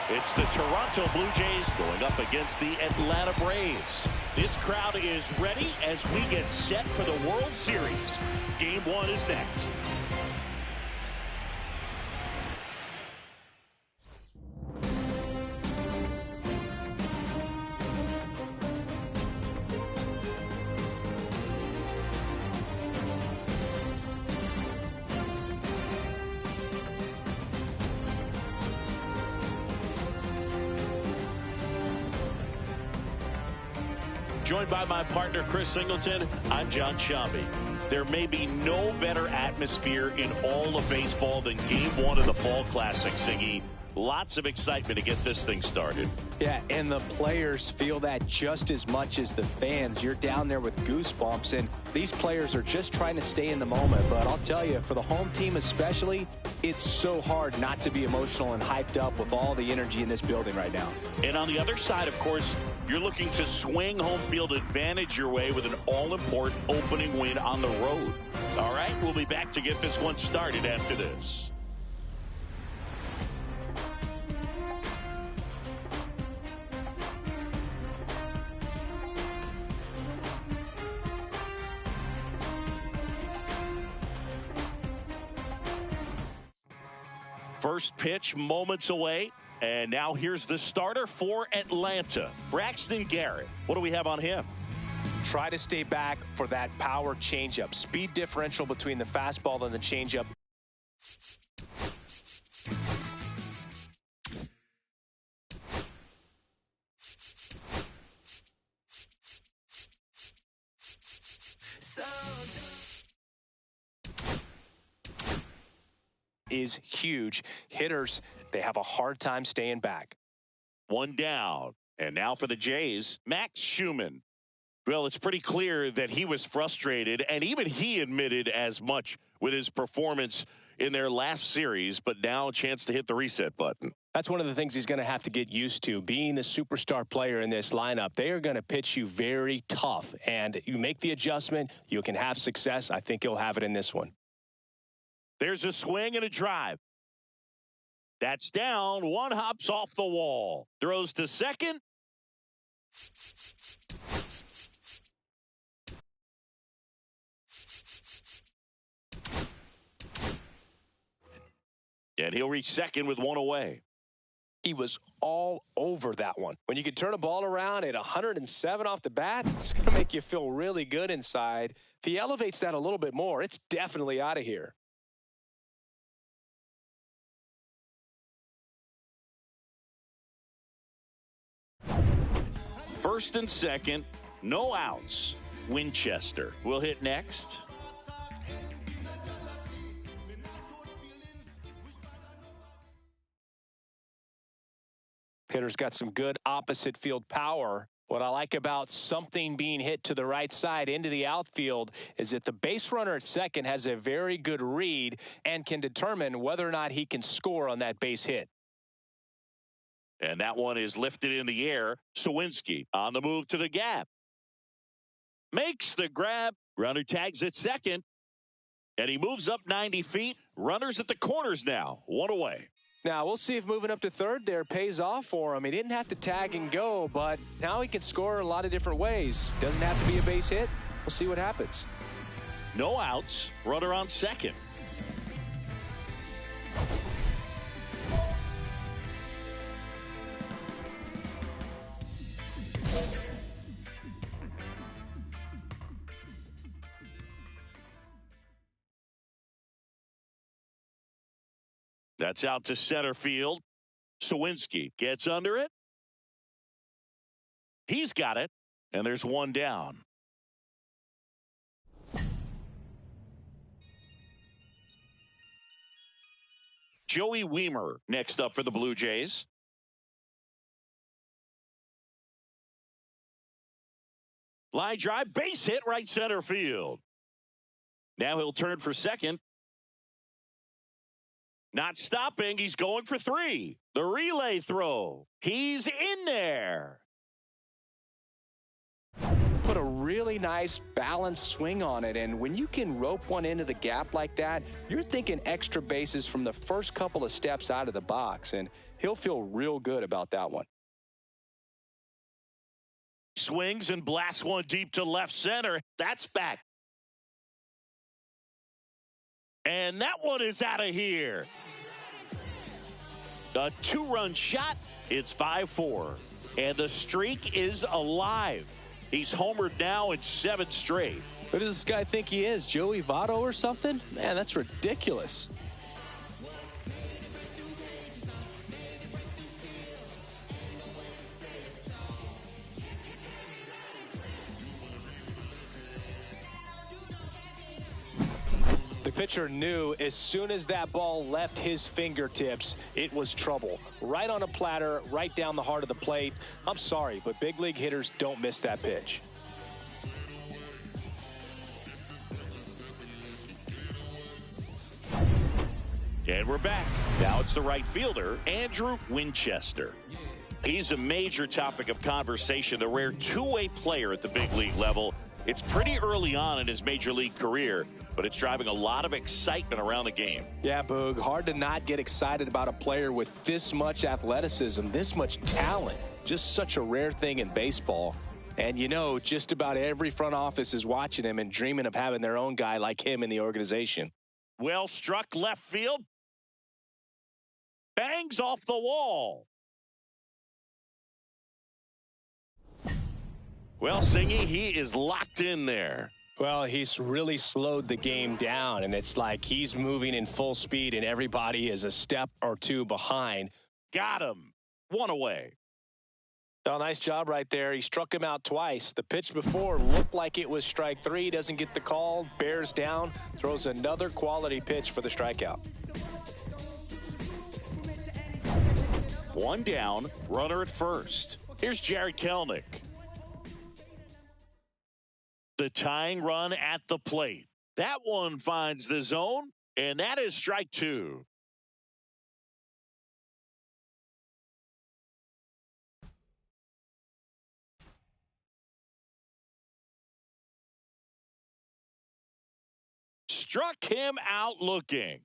It's the Toronto Blue Jays going up against the Atlanta Braves. This crowd is ready as we get set for the World Series. Game 1 is next. Joined by my partner, Chris Singleton, I'm John Shambi. There may be no better atmosphere in all of baseball than Game 1 of the Fall Classic, Siggy. Lots of excitement to get this thing started. Yeah, and the players feel that just as much as the fans. You're down there with goosebumps, and these players are just trying to stay in the moment. But I'll tell you, for the home team especially, it's so hard not to be emotional and hyped up with all the energy in this building right now. And on the other side, of course, you're looking to swing home field advantage your way with an all-important opening win on the road. All right, we'll be back to get this one started after this. First pitch moments away. And now here's the starter for Atlanta, Braxton Garrett. What do we have on him? Try to stay back for that power changeup. Speed differential between the fastball and the changeup. Is huge. Hitters, they have a hard time staying back. One down. And now for the Jays, Max Schumann. Well, it's pretty clear that he was frustrated, and even he admitted as much with his performance in their last series, but now a chance to hit the reset button. That's one of the things he's going to have to get used to, being the superstar player in this lineup. They are going to pitch you very tough, and you make the adjustment, you can have success. I think he'll have it in this one. There's a swing and a drive. That's down. One hops off the wall. Throws to second. And he'll reach second with one away. He was all over that one. When you can turn a ball around at 107 off the bat, it's going to make you feel really good inside. If he elevates that a little bit more, it's definitely out of here. First and second, no outs. Winchester will hit next. Hitter's got some good opposite field power. What I like about something being hit to the right side into the outfield is that the base runner at second has a very good read and can determine whether or not he can score on that base hit. And that one is lifted in the air. Sawinski on the move to the gap. Makes the grab. Runner tags at second. And he moves up 90 feet. Runners at the corners now. One away. Now, we'll see if moving up to third there pays off for him. He didn't have to tag and go, but now he can score a lot of different ways. Doesn't have to be a base hit. We'll see what happens. No outs. Runner on second. That's out to center field. Sawinski gets under it. He's got it, and there's one down. Joey Wiemer next up for the Blue Jays. Line drive, base hit, right center field. Now he'll turn for second. Not stopping, he's going for three. The relay throw. He's in there. put a really nice balanced swing on it. And when you can rope one into the gap like that, you're thinking extra bases from the first couple of steps out of the box. And he'll feel real good about that one. Swings and blasts one deep to left center. That's back. And that one is out of here. A two-run shot. It's 5-4. And the streak is alive. He's homered now in 7 straight. Who does this guy think he is, Joey Votto or something? Man, that's ridiculous. The pitcher knew as soon as that ball left his fingertips, it was trouble. Right on a platter, right down the heart of the plate. I'm sorry, but big league hitters don't miss that pitch. And we're back. Now it's the right fielder, Andrew Winchester. He's a major topic of conversation, the rare two-way player at the big league level. It's pretty early on in his major league career, but it's driving a lot of excitement around the game. Yeah, Boog, hard to not get excited about a player with this much athleticism, this much talent. Just such a rare thing in baseball. And you know, just about every front office is watching him and dreaming of having their own guy like him in the organization. Well struck left field. Bangs off the wall. Well, Singy, he is locked in there. Well, he's really slowed the game down, and it's like he's moving in full speed, and everybody is a step or two behind. Got him. One away. Oh, nice job right there. He struck him out twice. The pitch before looked like it was strike 3. Doesn't get the call. Bears down. Throws another quality pitch for the strikeout. One down. Runner at first. Here's Jared Kelenic. The tying run at the plate. That one finds the zone, and that is strike 2. Struck him out looking.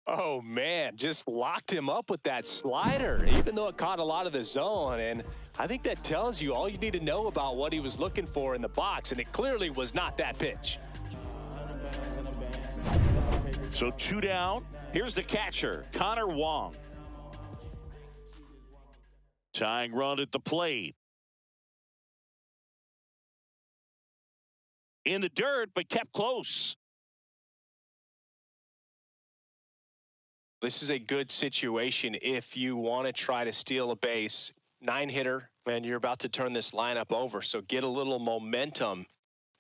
Oh, man, just locked him up with that slider, even though it caught a lot of the zone. And I think that tells you all you need to know about what he was looking for in the box, and it clearly was not that pitch. So 2 down. Here's the catcher, Connor Wong. Tying run at the plate. In the dirt, but kept close. This is a good situation if you want to try to steal a base. 9-hitter, and you're about to turn this lineup over, so get a little momentum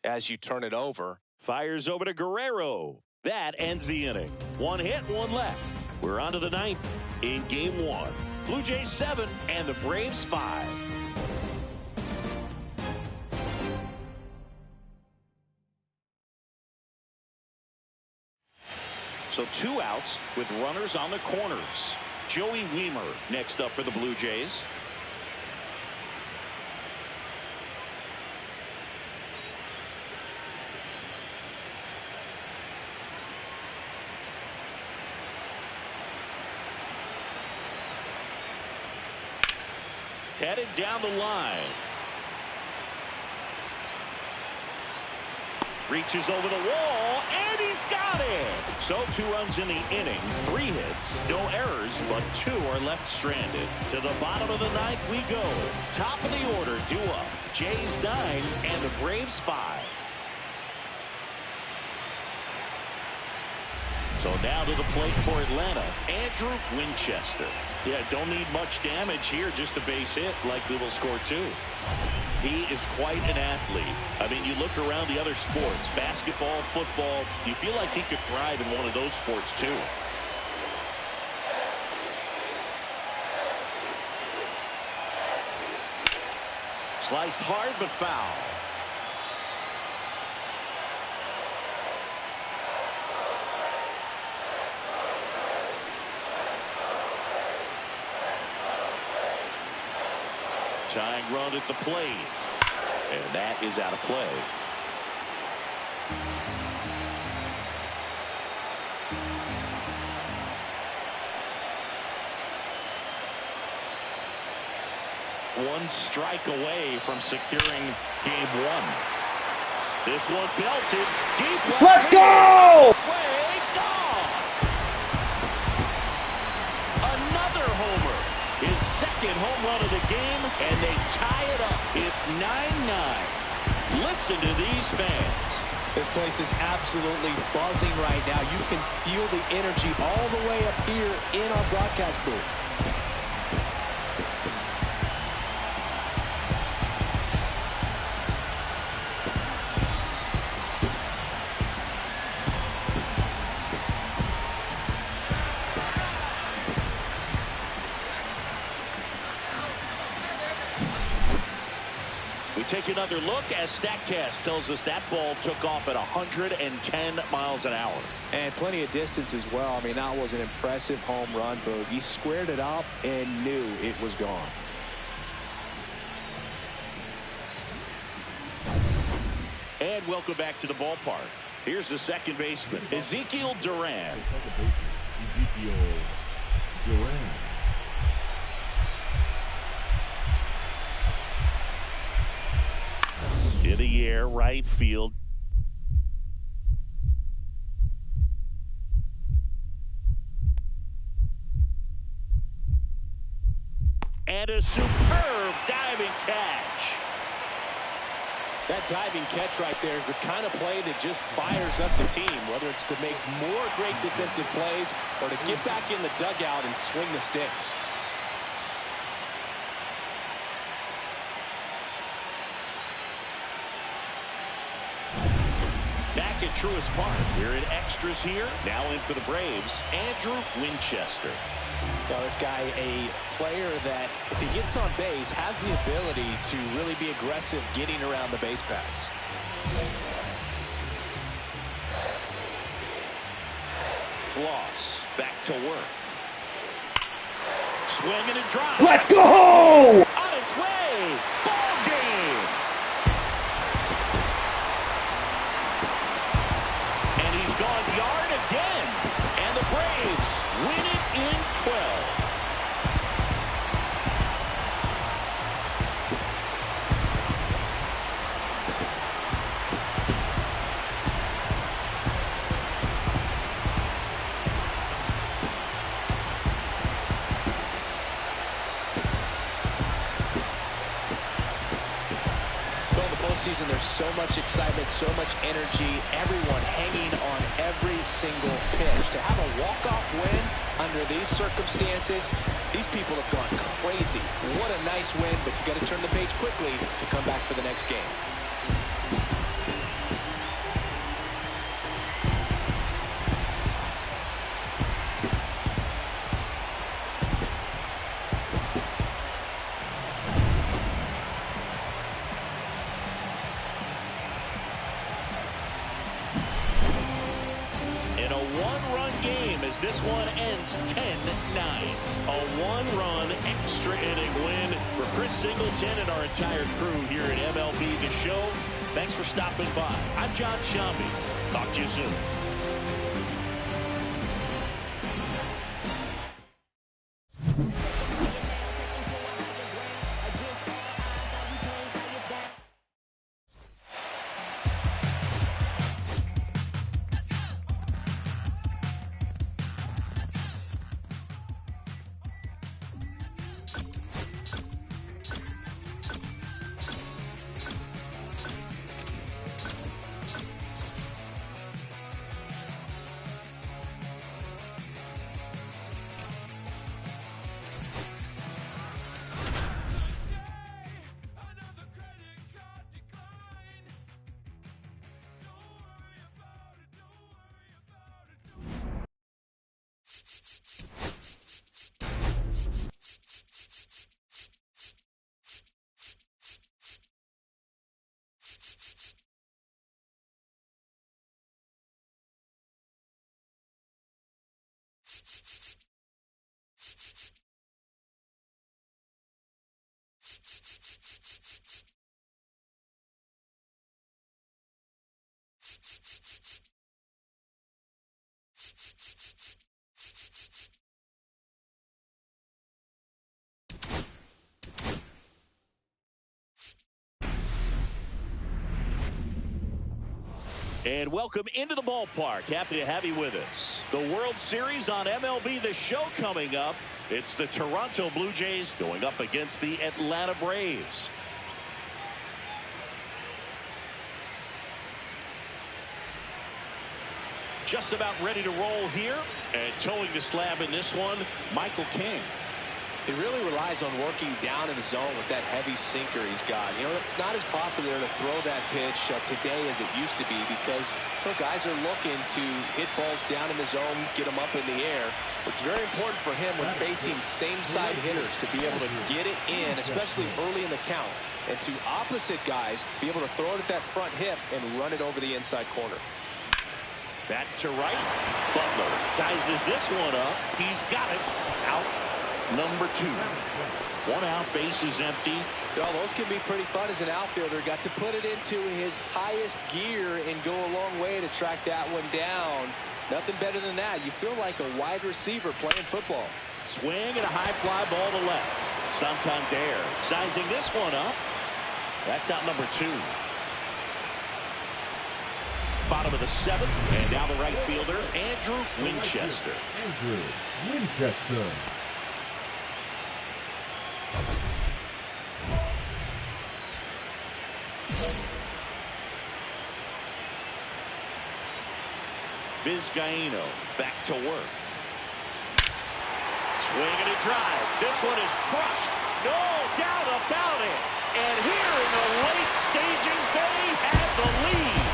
as you turn it over. Fires over to Guerrero. That ends the inning. 1 hit, 1 left. We're on to the 9th in Game 1. Blue Jays 7 and the Braves 5. So 2 outs with runners on the corners. Joey Wiemer next up for the Blue Jays. Headed down the line. Reaches over the wall, and he's got it. So 2 runs in the inning, 3 hits, no errors, but 2 are left stranded. To the bottom of the 9th we go. Top of the order, due up. Jays 9 and the Braves 5. So now to the plate for Atlanta, Andrew Winchester. Yeah, don't need much damage here, just a base hit. Likely will score 2. He is quite an athlete. I mean, you look around the other sports, basketball, football, you feel like he could thrive in one of those sports too. Sliced hard but foul. Tying run at the plate. And that is out of play. One strike away from securing game one. This one belted deep left. Let's go! Way gone. Another homer. His second home run of the game, and they tie it up. It's 9-9. Listen to these fans. This place is absolutely buzzing right now. You can feel the energy all the way up here in our broadcast booth. We take another look as StatCast tells us that ball took off at 110 miles an hour. And plenty of distance as well. I mean, that was an impressive home run, but he squared it up and knew it was gone. And welcome back to the ballpark. Here's the second baseman, Ezekiel Duran. Ezekiel Duran. In the air, right field. And a superb diving catch. That diving catch right there is the kind of play that just fires up the team, whether it's to make more great defensive plays or to get back in the dugout and swing the sticks. Back at Truist Park, we're in extras here. Now in for the Braves, Andrew Winchester. Well, this guy, a player that, if he gets on base, has the ability to really be aggressive getting around the base paths. Loss, back to work. Swing and a drive. Let's go! On its way. Ball game. And he's gone yard again. And the Braves win it in 12. Season, there's so much excitement, so much energy, everyone hanging on every single pitch. To have a walk-off win under these circumstances, these people have gone crazy. What a nice win, but you got to turn the page quickly to come back for the next game. This one ends 10-9. A one-run extra inning win for Chris Singleton and our entire crew here at MLB The Show. Thanks for stopping by. I'm John Shambi. Talk to you soon. And welcome into the ballpark. Happy to have you with us. The World Series on MLB The Show coming up. It's the Toronto Blue Jays going up against the Atlanta Braves. Just about ready to roll here. And towing the slab in this one, Michael King. He really relies on working down in the zone with that heavy sinker he's got. You know, it's not as popular to throw that pitch today as it used to be because guys are looking to hit balls down in the zone, get them up in the air. It's very important for him when facing same-side hitters to be able to get it in, especially early in the count, and to opposite guys be able to throw it at that front hip and run it over the inside corner. Back to right. Butler sizes this one up. He's got it. Out. Number 2. 1 out, base is empty. Well, those can be pretty fun as an outfielder. Got to put it into his highest gear and go a long way to track that one down. Nothing better than that. You feel like a wide receiver playing football. Swing and a high fly ball to left. Santander sizing this one up. That's out number 2. Bottom of the 7th, and now the right fielder, Andrew Winchester. Andrew Winchester. Vizcaino back to work. Swing and a drive. This one is crushed. No doubt about it. And here in the late stages, they have the lead.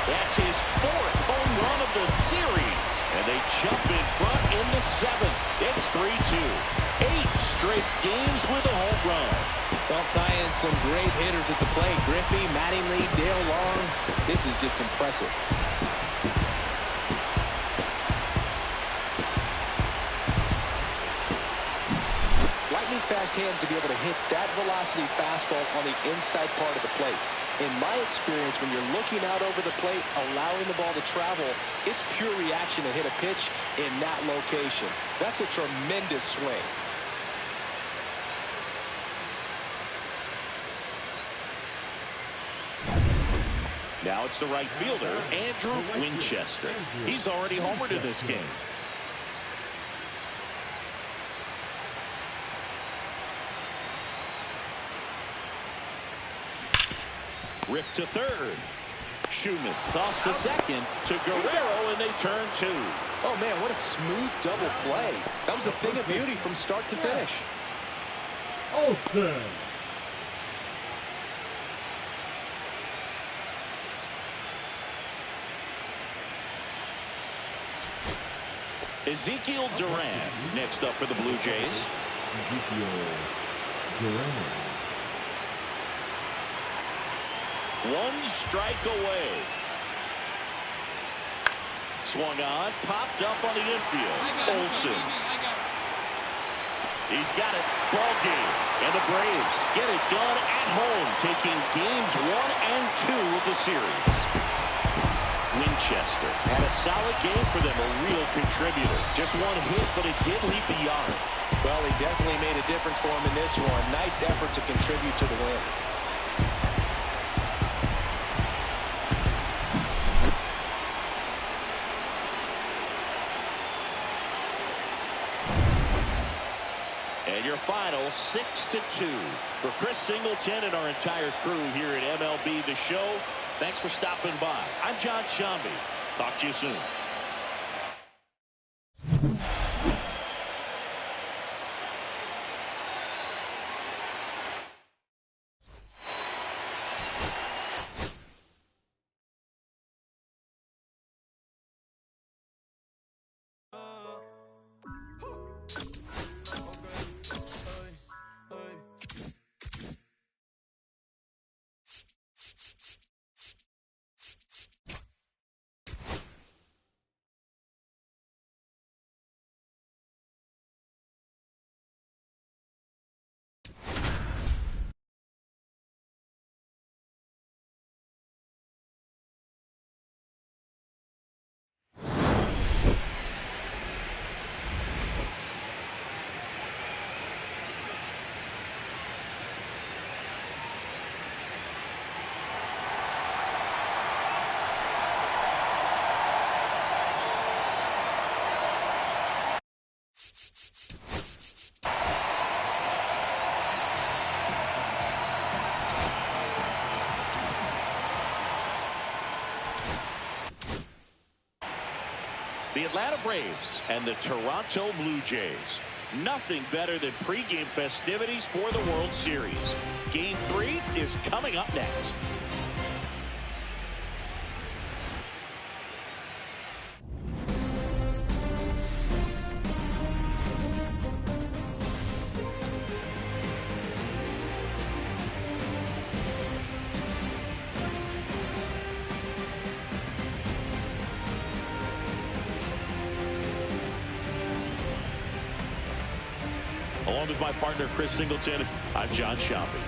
That's his 4th home run of the series. And they jump in front in the 7th. It's 3-2. 8 straight games with a home run. Well, tying some great hitters at the plate. Griffey, Mattingly, Dale Long. This is just impressive. Lightning fast hands to be able to hit that velocity fastball on the inside part of the plate. In my experience, when you're looking out over the plate, allowing the ball to travel, it's pure reaction to hit a pitch in that location. That's a tremendous swing. Now it's the right fielder, Andrew Winchester. He's already homered in this game. Ripped to third. Schumann tossed to second to Guerrero, and they turn 2. Oh, man, what a smooth double play. That was a thing of beauty from start to finish. Olsen. Ezekiel Duran next up for the Blue Jays. Ezekiel Duran. 1 strike away. Swung on, popped up on the infield. Olsen. He's got it. Ball game. And the Braves get it done at home, taking games 1 and 2 of the series. Winchester had a solid game for them, a real contributor. Just 1 hit, but it did leave the yard. Well, he definitely made a difference for him in this one. Nice effort to contribute to the win. And your final 6-2 for Chris Singleton and our entire crew here at MLB The Show. Thanks for stopping by. I'm John Shambi. Talk to you soon. The Atlanta Braves and the Toronto Blue Jays. Nothing better than pregame festivities for the World Series. Game 3 is coming up next. Along with my partner, Chris Singleton, I'm John Shopping.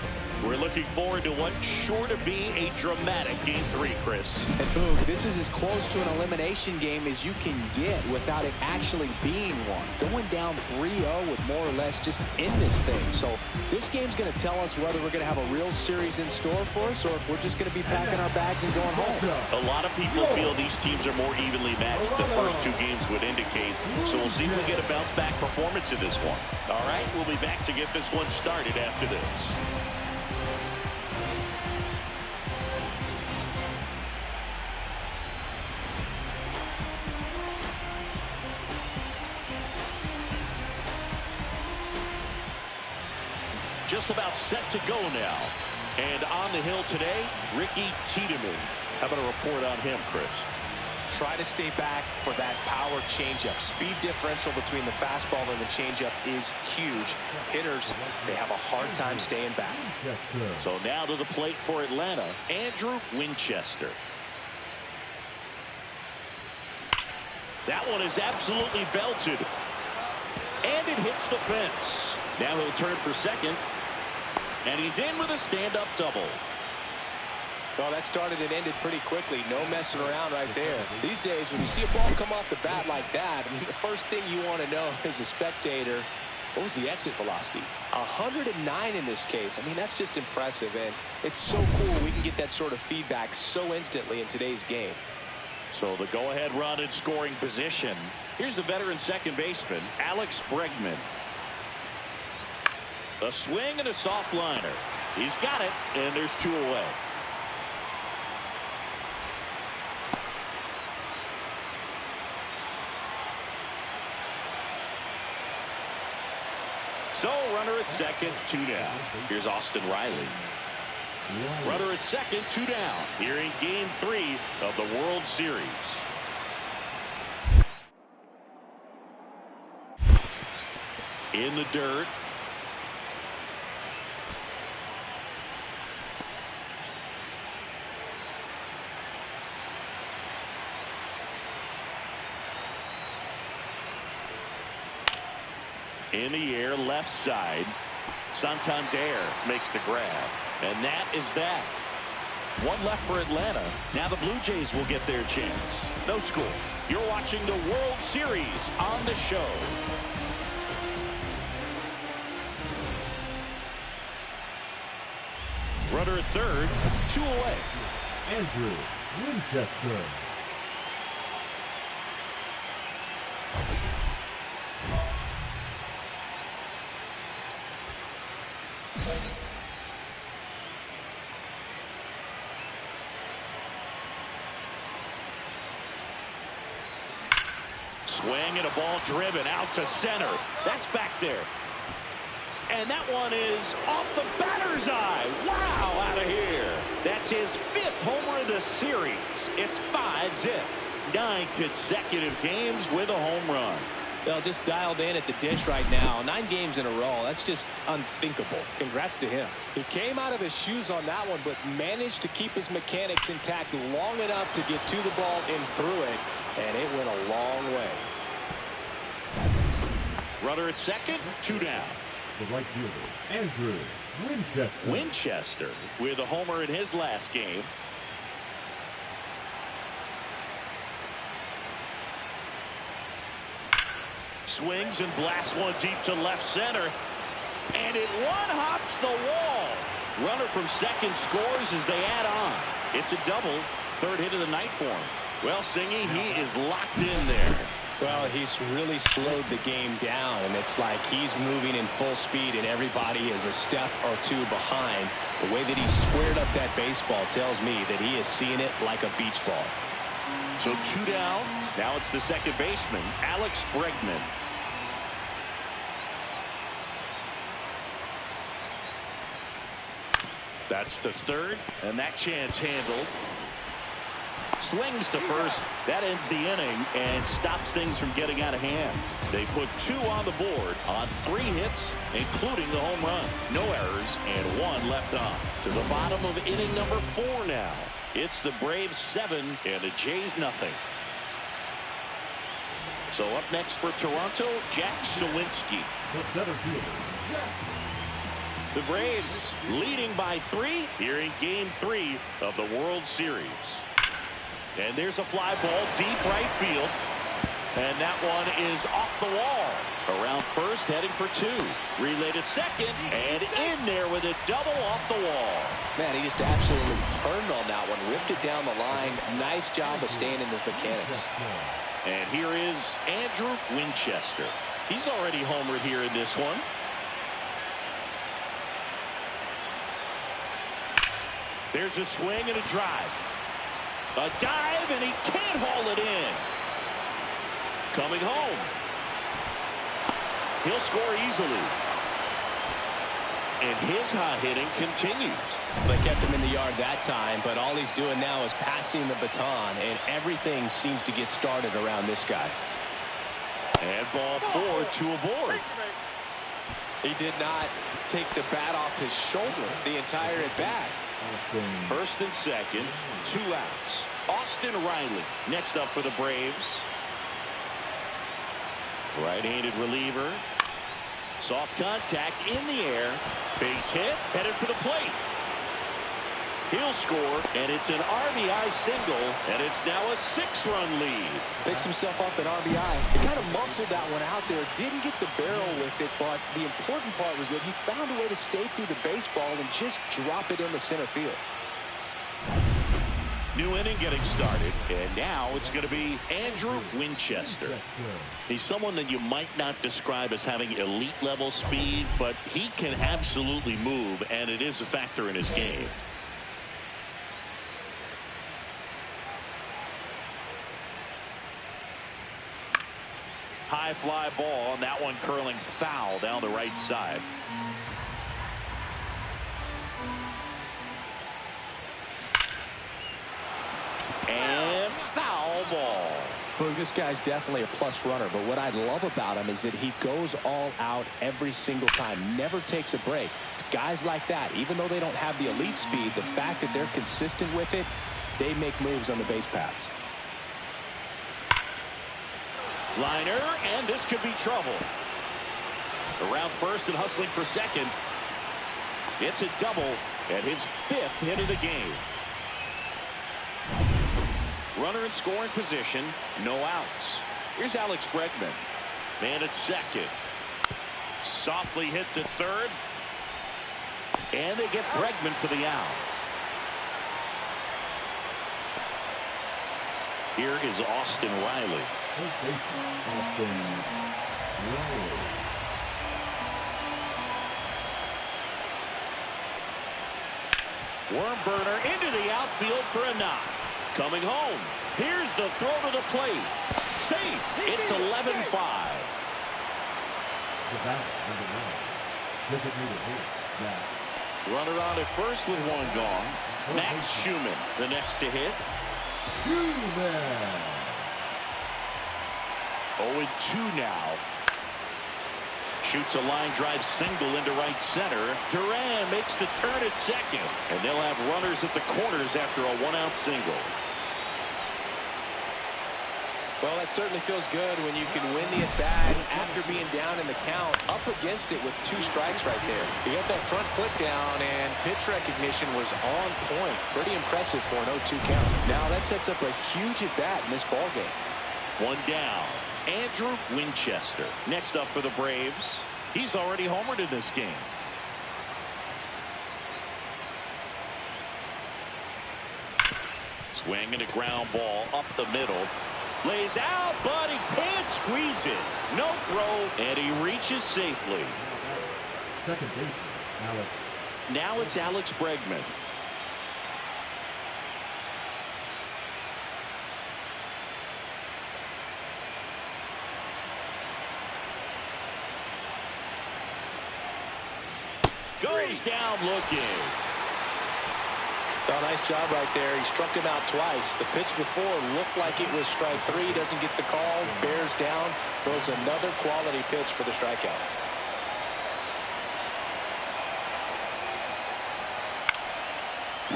We're looking forward to what's sure to be a dramatic Game 3, Chris. And boom, this is as close to an elimination game as you can get without it actually being one. Going down 3-0 with more or less just in this thing. So this game's going to tell us whether we're going to have a real series in store for us or if we're just going to be packing our bags and going home. A lot of people feel these teams are more evenly matched. The first 2 games would indicate. So we'll see if we get a bounce-back performance in this one. All right, we'll be back to get this one started after this. Just about set to go now. And on the hill today, Ricky Tiedemann. How about a report on him, Chris? Try to stay back for that power changeup. Speed differential between the fastball and the changeup is huge. Hitters, they have a hard time staying back. So now to the plate for Atlanta, Andrew Winchester. That one is absolutely belted. And it hits the fence. Now he'll turn for second. And he's in with a stand-up double. Well, that started and ended pretty quickly. No messing around right there. These days, when you see a ball come off the bat like that, I mean, the first thing you want to know as a spectator, what was the exit velocity? 109 in this case. I mean, that's just impressive. And it's so cool we can get that sort of feedback so instantly in today's game. So the go-ahead run in scoring position. Here's the veteran second baseman, Alex Bregman. A swing and a soft liner. He's got it, and there's 2 away. So runner at second, 2 down. Here's Austin Riley. Runner at second, 2 down. Here in Game 3 of the World Series. In the dirt. In the air, left side. Santander makes the grab. And that is that. 1 left for Atlanta. Now the Blue Jays will get their chance. No score. You're watching the World Series on the show. Runner at third, 2 away. Andrew Winchester. Swing and a ball driven out to center. That's back there. And that one is off the batter's eye. Wow, out of here. That's his 5th homer of the series. It's 5-zip. 9 consecutive games with a home run. Well, just dialed in at the dish right now. 9 games in a row. That's just unthinkable. Congrats to him. He came out of his shoes on that one, but managed to keep his mechanics intact long enough to get to the ball and through it. And it went a long way. Runner at second, 2 down. The right fielder, Andrew Winchester. Winchester with a homer in his last game. Swings and blasts one deep to left center. And it one-hops the wall. Runner from second scores as they add on. It's a double. 3rd hit of the night for him. Well, Singy, he is locked in there. Well, he's really slowed the game down, and it's like he's moving in full speed, and everybody is a step or 2 behind. The way that he squared up that baseball tells me that he is seeing it like a beach ball. So 2 down. Now it's the second baseman, Alex Bregman. That's to third, and that chance handled. Slings to first. That ends the inning and stops things from getting out of hand. They put 2 on the board on 3 hits, including the home run. No errors and 1 left on. To the bottom of inning number 4 now. It's the Braves 7 and the Jays nothing. So up next for Toronto, Jack Sawinski. The center fielder, Jack. The Braves leading by 3 here in Game 3 of the World Series. And there's a fly ball deep right field. And that one is off the wall. Around first, heading for 2. Relay to second, and in there with a double off the wall. Man, he just absolutely turned on that one, ripped it down the line. Nice job of staying in the mechanics. And here is Andrew Winchester. He's already homered here in this one. There's a swing and a drive. A dive, and he can't haul it in. Coming home. He'll score easily. And his hot hitting continues. They kept him in the yard that time, but all he's doing now is passing the baton, and everything seems to get started around this guy. And ball 4, 2 aboard. He did not take the bat off his shoulder the entire at bat. First and second, 2 outs. Austin Riley next up for the Braves. Right-handed reliever. Soft contact in the air. Base hit, headed for the plate. He'll score, and it's an RBI single, and it's now a 6-run lead. Picks himself up an RBI. He kind of muscled that one out there. Didn't get the barrel with it, but the important part was that he found a way to stay through the baseball and just drop it into center field. New inning getting started, and now it's going to be Andrew Winchester. He's someone that you might not describe as having elite level speed, but he can absolutely move, and it is a factor in his game. High fly ball, and that one curling foul down the right side. And foul ball. Look, this guy's definitely a plus runner, but what I love about him is that he goes all out every single time, never takes a break. It's guys like that, even though they don't have the elite speed, the fact that they're consistent with it, they make moves on the base paths. Liner, and this could be trouble. Around first and hustling for second. It's a double at his 5th hit of the game. Runner in scoring position, no outs. Here's Alex Bregman. Man at second. Softly hit to third. And they get Bregman for the out. Here is Austin Riley. Worm burner into the outfield for a knock. Coming home. Here's the throw to the plate. Safe. It's 11-5. Runner on at first with 1 gone. Max Schumann, the next to hit. 0-2 now. Shoots a line drive single into right center. Duran makes the turn at second. And they'll have runners at the corners after a 1-out single. Well, that certainly feels good when you can win the at-bat after being down in the count, up against it with 2 strikes right there. He got that front foot down, and pitch recognition was on point. Pretty impressive for an 0-2 count. Now that sets up a huge at-bat in this ballgame. 1 down. Andrew Winchester next up for the Braves. He's already homered in this game. Swing and a ground ball up the middle. Lays out, but he can't squeeze it. No throw, and he reaches safely. Second baseman, Alex. Now it's Alex Bregman. Goes down looking. Oh, nice job right there. He struck him out twice. The pitch before looked like it was strike 3. Doesn't get the call. Bears down. Throws another quality pitch for the strikeout.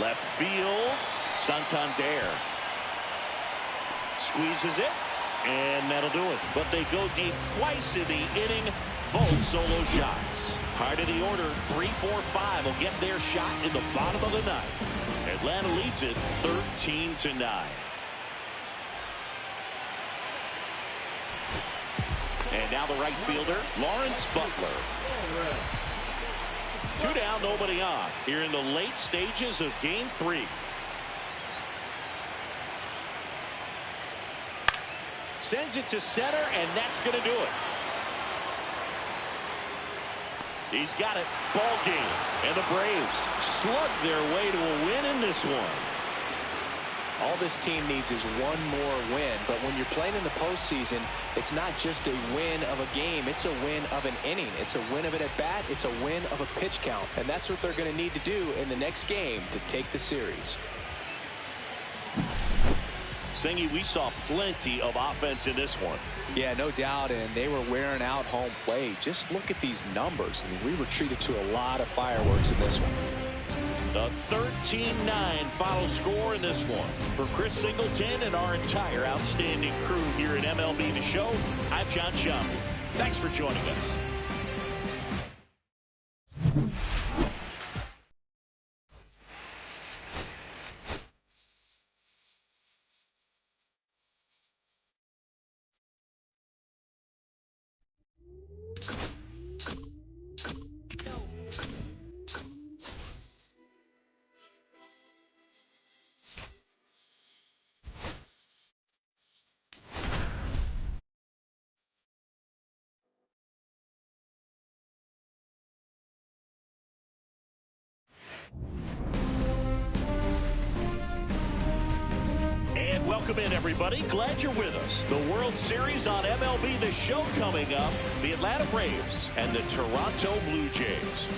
Left field. Santander squeezes it, and that'll do it. But they go deep twice in the inning. Both solo shots. Heart of the order, 3, 4, 5 will get their shot in the bottom of the ninth. Atlanta leads it 13-9. And now the right fielder, Lawrence Butler. 2 down, nobody on. Here in the late stages of Game 3. Sends it to center, and that's going to do it. He's got it. Ball game. And the Braves slug their way to a win in this one. All this team needs is one more win. But when you're playing in the postseason, it's not just a win of a game. It's a win of an inning. It's a win of an at-bat. It's a win of a pitch count. And that's what they're going to need to do in the next game to take the series. Singy, we saw plenty of offense in this one. Yeah, no doubt, and they were wearing out home plate. Just look at these numbers. I mean, we were treated to a lot of fireworks in this one. The 13-9 final score in this one. For Chris Singleton and our entire outstanding crew here at MLB The Show, I'm John Shambi. Thanks for joining us. Welcome in, everybody. Glad you're with us. The World Series on MLB The Show coming up. The Atlanta Braves and the Toronto Blue Jays.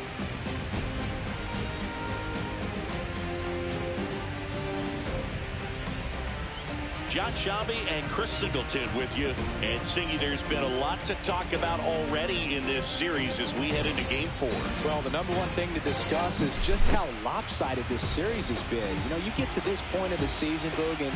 John Shambi and Chris Singleton with you. And Singy, there's been a lot to talk about already in this series as we head into Game 4. Well, the number one thing to discuss is just how lopsided this series has been. You know, you get to this point of the season, Boog, and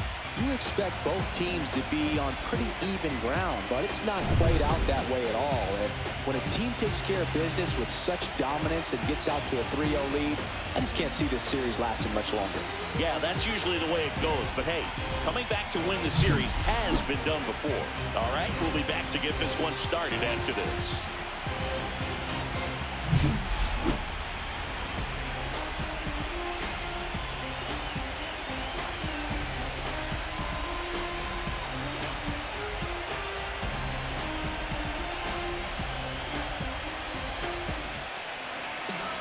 you expect both teams to be on pretty even ground, but it's not played out that way at all. And when a team takes care of business with such dominance and gets out to a 3-0 lead, I just can't see this series lasting much longer. Yeah, that's usually the way it goes. But hey, coming back to win the series has been done before. All right, we'll be back to get this one started after this.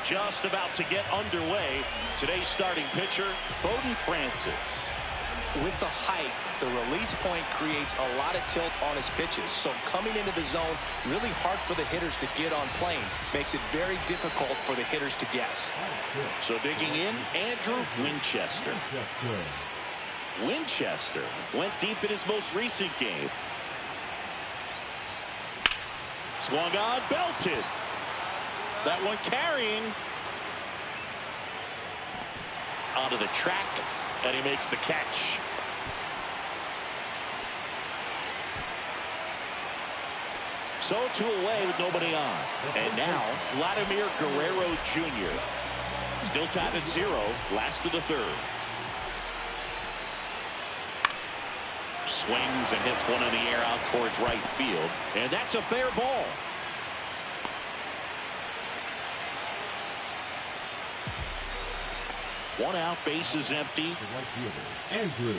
Just about to get underway. Today's starting pitcher, Bowden Francis. With the height, the release point creates a lot of tilt on his pitches. So coming into the zone, really hard for the hitters to get on plane. Makes it very difficult for the hitters to guess. So digging in, Andrew Winchester. Winchester went deep in his most recent game. Swung on, belted. That one carrying. Onto the track, and he makes the catch. So 2 away with nobody on. And now, Vladimir Guerrero Jr. Still tied at 0, last of the 3rd. Swings and hits one in the air out towards right field. And that's a fair ball. One out, bases empty. Andrew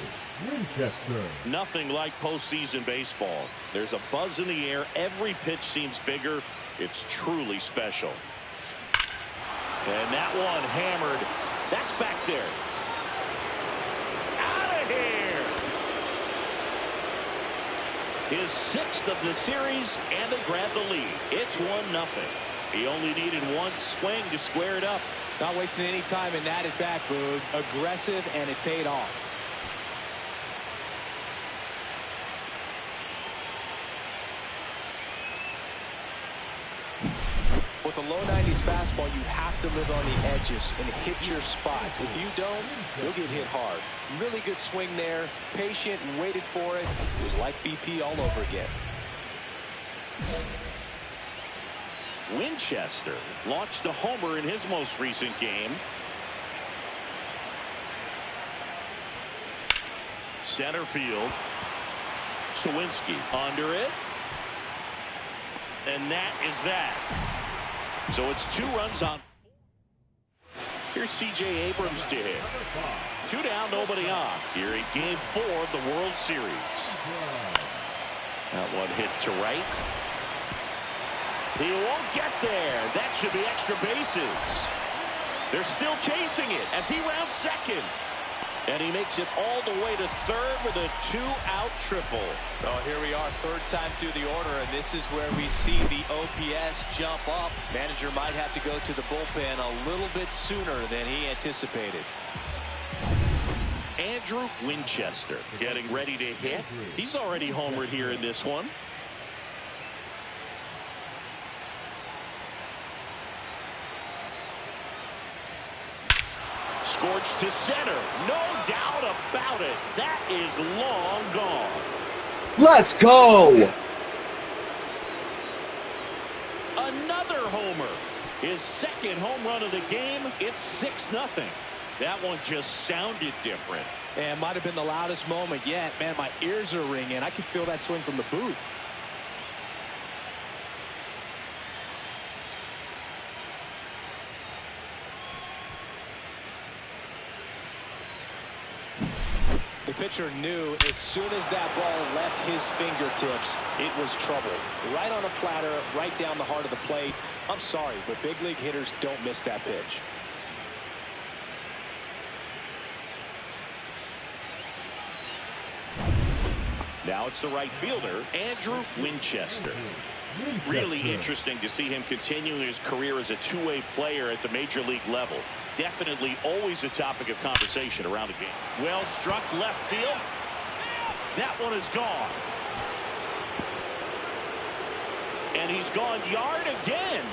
Winchester. Nothing like postseason baseball. There's a buzz in the air. Every pitch seems bigger. It's truly special. And that one hammered. That's back there. Out of here. His 6th of the series, and they grab the lead. It's 1-0. He only needed one swing to square it up. Not wasting any time in that at bat, Boog. Aggressive, and it paid off. With a low 90s fastball, you have to live on the edges and hit your spots. If you don't, you'll get hit hard. Really good swing there. Patient, waited for it. It was like BP all over again. Winchester launched a homer in his most recent game. Center field. Sawinski under it. And that is that. So it's 2 runs on. Here's C.J. Abrams to hit. 2 down, nobody on. Here in Game 4 of the World Series. That one hit to right. He won't get there. That should be extra bases. They're still chasing it as he rounds second. And he makes it all the way to third with a 2-out triple. Oh, here we are, third time through the order, and this is where we see the OPS jump up. Manager might have to go to the bullpen a little bit sooner than he anticipated. Andrew Winchester getting ready to hit. He's already homered here in this one. Scorched to center. No doubt about it. That is long gone. Let's go. Another homer. His second home run of the game. It's 6-0. That one just sounded different. And might have been the loudest moment yet. Man, my ears are ringing. I can feel that swing from the booth. The pitcher knew as soon as that ball left his fingertips, it was trouble. Right on a platter, right down the heart of the plate. I'm sorry, but big league hitters don't miss that pitch. Now it's the right fielder, Andrew Winchester. Really interesting to see him continuing his career as a two-way player at the major league level. Definitely always a topic of conversation around the game. Well struck left field. That one is gone. And he's gone yard again.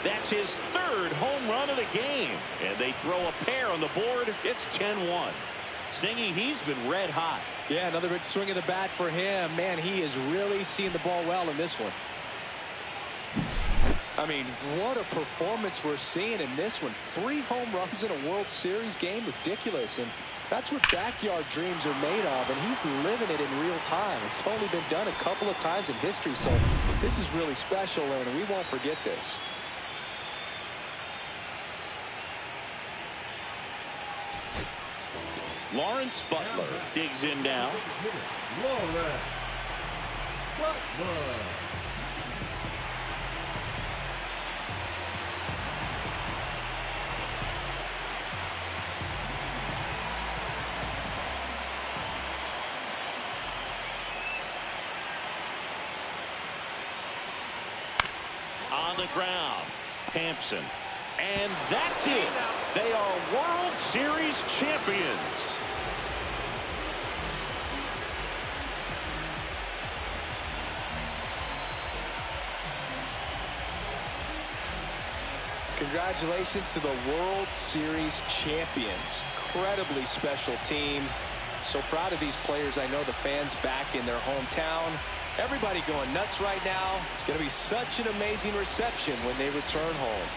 That's his third home run of the game. And they throw a pair on the board. It's 10-1. Singing, he's been red hot. Yeah, another big swing of the bat for him. Man, he is really seeing the ball well in this one. I mean, what a performance we're seeing in this one. 3 home runs in a World Series game. Ridiculous. And that's what backyard dreams are made of. And he's living it in real time. It's only been done a couple of times in history. So this is really special, and we won't forget this. Lawrence Butler digs in now. Lawrence Butler. On the ground, Hampson. And that's it. They are World Series champions. Congratulations to the World Series champions. Incredibly special team. So proud of these players. I know the fans back in their hometown. Everybody going nuts right now. It's going to be such an amazing reception when they return home.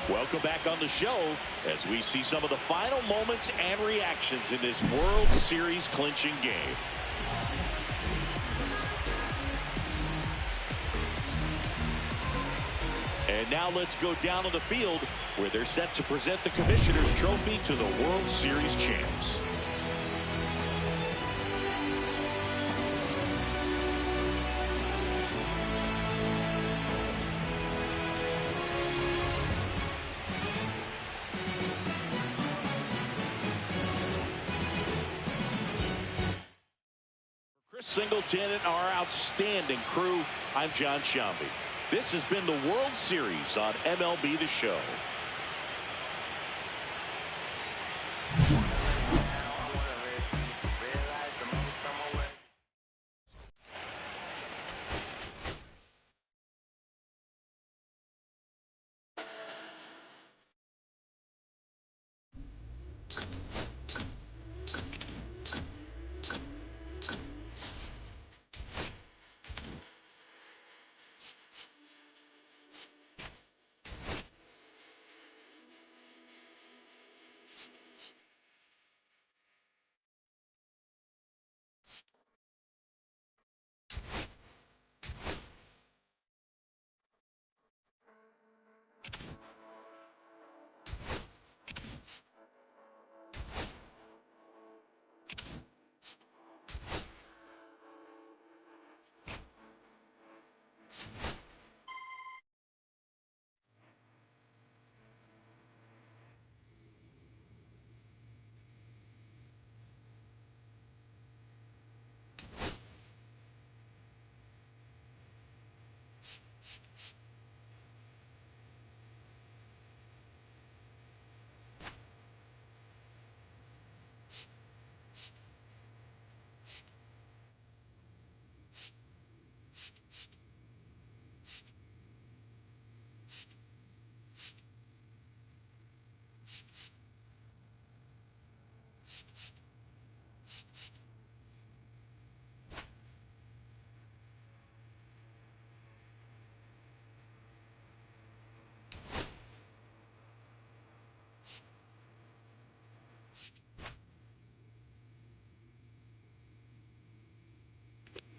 Welcome back on the show as we see some of the final moments and reactions in this World Series clinching game. And now let's go down on the field where they're set to present the Commissioner's Trophy to the World Series champs. Singleton, and our outstanding crew. I'm John Shambi. This has been the World Series on MLB The Show.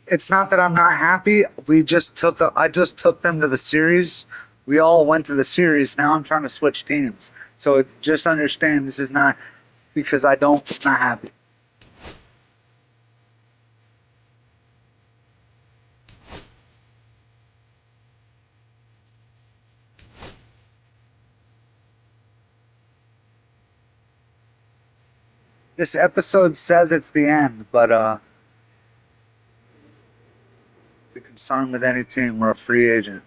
It's not that I'm not happy. I just took them to the series. We all went to the series. Now I'm trying to switch teams. So just understand this is not because not happy. This episode says it's the end, but we can sign with any team. We're a free agent.